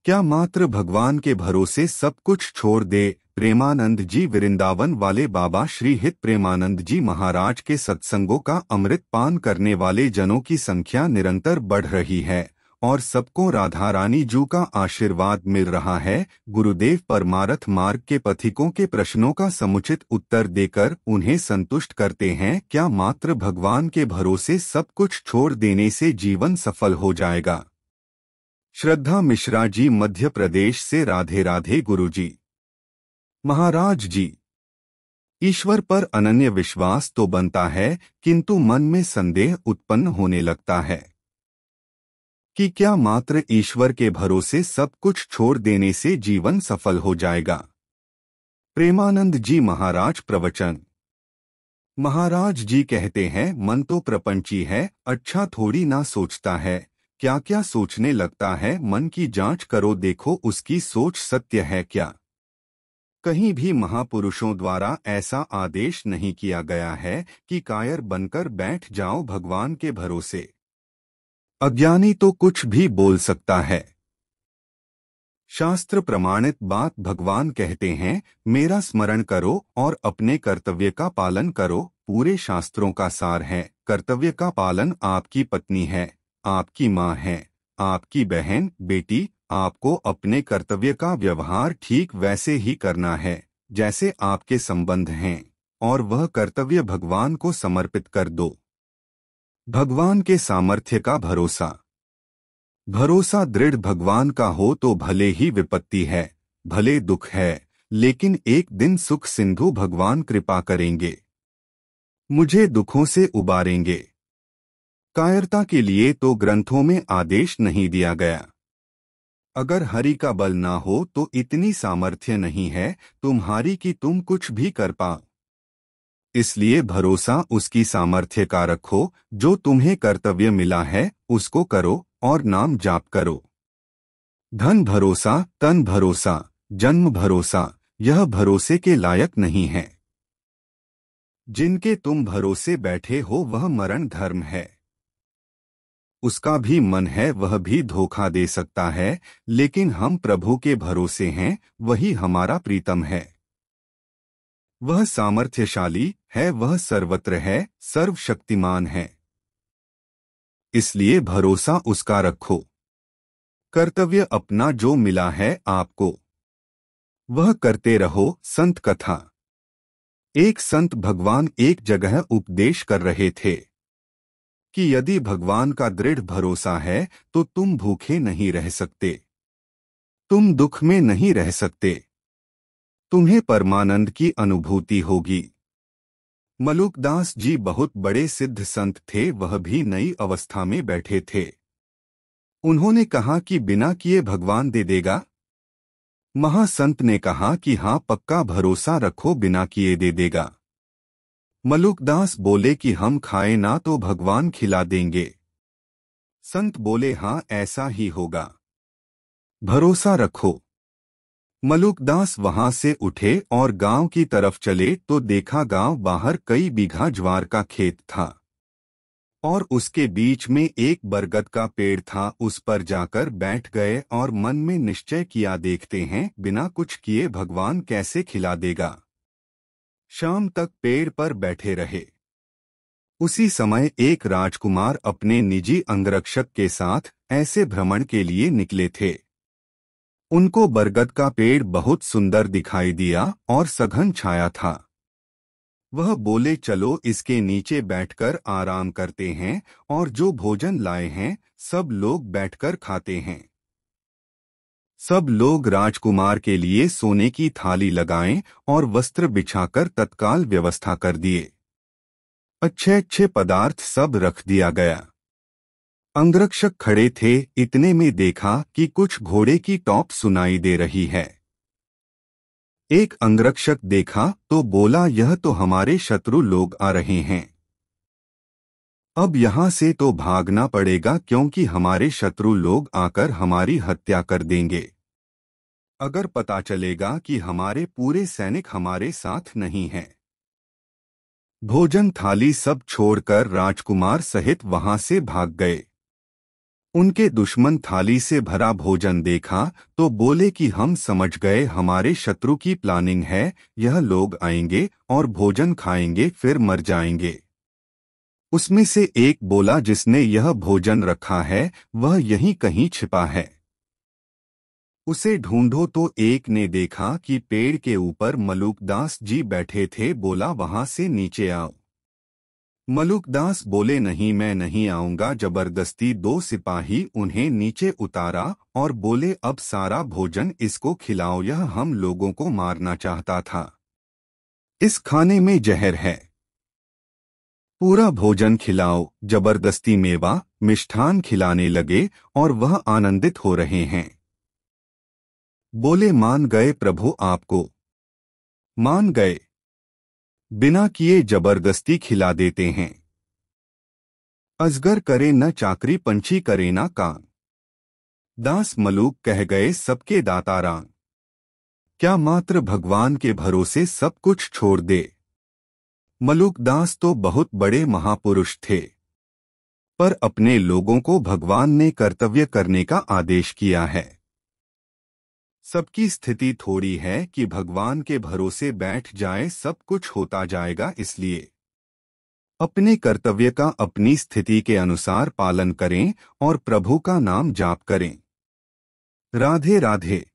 क्या मात्र भगवान के भरोसे सब कुछ छोड़ दे। प्रेमानंद जी वृंदावन वाले बाबा श्री हित प्रेमानंद जी महाराज के सत्संगों का अमृत पान करने वाले जनों की संख्या निरंतर बढ़ रही है और सबको राधा रानी जू का आशीर्वाद मिल रहा है। गुरुदेव परमार्थ मार्ग के पथिकों के प्रश्नों का समुचित उत्तर देकर उन्हें संतुष्ट करते हैं। क्या मात्र भगवान के भरोसे सब कुछ छोड़ देने से जीवन सफल हो जाएगा। श्रद्धा मिश्रा जी मध्य प्रदेश से। राधे राधे गुरुजी महाराज जी। ईश्वर पर अनन्य विश्वास तो बनता है किंतु मन में संदेह उत्पन्न होने लगता है कि क्या मात्र ईश्वर के भरोसे सब कुछ छोड़ देने से जीवन सफल हो जाएगा। प्रेमानंद जी महाराज प्रवचन। महाराज जी कहते हैं, मन तो प्रपंची है, अच्छा थोड़ी ना सोचता है, क्या क्या सोचने लगता है। मन की जांच करो, देखो उसकी सोच सत्य है क्या। कहीं भी महापुरुषों द्वारा ऐसा आदेश नहीं किया गया है कि कायर बनकर बैठ जाओ भगवान के भरोसे। अज्ञानी तो कुछ भी बोल सकता है। शास्त्र प्रमाणित बात भगवान कहते हैं, मेरा स्मरण करो और अपने कर्तव्य का पालन करो। पूरे शास्त्रों का सार है, कर्तव्य का पालन आपकी पत्नी है, आपकी माँ है, आपकी बहन बेटी। आपको अपने कर्तव्य का व्यवहार ठीक वैसे ही करना है जैसे आपके संबंध हैं और वह कर्तव्य भगवान को समर्पित कर दो। भगवान के सामर्थ्य का भरोसा। भरोसा दृढ़ भगवान का हो तो भले ही विपत्ति है, भले दुख है, लेकिन एक दिन सुख सिंधु भगवान कृपा करेंगे, मुझे दुखों से उबारेंगे। कायरता के लिए तो ग्रंथों में आदेश नहीं दिया गया। अगर हरि का बल ना हो तो इतनी सामर्थ्य नहीं है तुम्हारी कि तुम कुछ भी कर पाओ। इसलिए भरोसा उसकी सामर्थ्य का रखो, जो तुम्हें कर्तव्य मिला है उसको करो और नाम जाप करो। धन भरोसा, तन भरोसा, जन्म भरोसा, यह भरोसे के लायक नहीं है। जिनके तुम भरोसे बैठे हो वह मरण धर्म है। उसका भी मन है, वह भी धोखा दे सकता है, लेकिन हम प्रभु के भरोसे हैं, वही हमारा प्रीतम है। वह सामर्थ्यशाली है, वह सर्वत्र है, सर्वशक्तिमान है। इसलिए भरोसा उसका रखो। कर्तव्य अपना जो मिला है आपको वह करते रहो। संत कथा। एक संत भगवान एक जगह उपदेश कर रहे थे कि यदि भगवान का दृढ़ भरोसा है तो तुम भूखे नहीं रह सकते, तुम दुख में नहीं रह सकते, तुम्हें परमानंद की अनुभूति होगी। मलुकदास जी बहुत बड़े सिद्ध संत थे, वह भी नई अवस्था में बैठे थे। उन्होंने कहा कि बिना किए भगवान दे देगा। महासंत ने कहा कि हाँ, पक्का भरोसा रखो, बिना किए दे देगा। मलुकदास बोले कि हम खाए ना तो भगवान खिला देंगे। संत बोले हाँ, ऐसा ही होगा, भरोसा रखो। मलुकदास वहां से उठे और गांव की तरफ चले तो देखा गांव बाहर कई बीघा ज्वार का खेत था और उसके बीच में एक बरगद का पेड़ था। उस पर जाकर बैठ गए और मन में निश्चय किया, देखते हैं बिना कुछ किए भगवान कैसे खिला देगा। शाम तक पेड़ पर बैठे रहे। उसी समय एक राजकुमार अपने निजी अंगरक्षक के साथ ऐसे भ्रमण के लिए निकले थे। उनको बरगद का पेड़ बहुत सुंदर दिखाई दिया और सघन छाया था। वह बोले, चलो इसके नीचे बैठकर आराम करते हैं और जो भोजन लाए हैं सब लोग बैठकर खाते हैं। सब लोग राजकुमार के लिए सोने की थाली लगाएं और वस्त्र बिछाकर तत्काल व्यवस्था कर दिए। अच्छे अच्छे पदार्थ सब रख दिया गया। अंगरक्षक खड़े थे, इतने में देखा कि कुछ घोड़े की टॉप सुनाई दे रही है। एक अंगरक्षक देखा तो बोला, यह तो हमारे शत्रु लोग आ रहे हैं। अब यहाँ से तो भागना पड़ेगा क्योंकि हमारे शत्रु लोग आकर हमारी हत्या कर देंगे। अगर पता चलेगा कि हमारे पूरे सैनिक हमारे साथ नहीं हैं। भोजन थाली सब छोड़कर राजकुमार सहित वहां से भाग गए। उनके दुश्मन थाली से भरा भोजन देखा तो बोले कि हम समझ गए, हमारे शत्रु की प्लानिंग है, यह लोग आएंगे और भोजन खाएंगे फिर मर जाएंगे। उसमें से एक बोला, जिसने यह भोजन रखा है वह यहीं कहीं छिपा है, उसे ढूंढो। तो एक ने देखा कि पेड़ के ऊपर मलुकदास जी बैठे थे, बोला वहां से नीचे आओ। मलुकदास बोले, नहीं मैं नहीं आऊंगा। जबरदस्ती दो सिपाही उन्हें नीचे उतारा और बोले, अब सारा भोजन इसको खिलाओ, यह हम लोगों को मारना चाहता था, इस खाने में जहर है, पूरा भोजन खिलाओ। जबरदस्ती मेवा मिष्ठान खिलाने लगे और वह आनंदित हो रहे हैं। बोले, मान गए प्रभु, आपको मान गए, बिना किए जबरदस्ती खिला देते हैं। अजगर करे न चाकरी, पंछी करे न काम, दास मलूक कह गए सबके दाता राम। क्या मात्र भगवान के भरोसे सब कुछ छोड़ दे। मलुकदास तो बहुत बड़े महापुरुष थे, पर अपने लोगों को भगवान ने कर्तव्य करने का आदेश किया है। सबकी स्थिति थोड़ी है कि भगवान के भरोसे बैठ जाए, सब कुछ होता जाएगा, इसलिए अपने कर्तव्य का अपनी स्थिति के अनुसार पालन करें और प्रभु का नाम जाप करें। राधे राधे।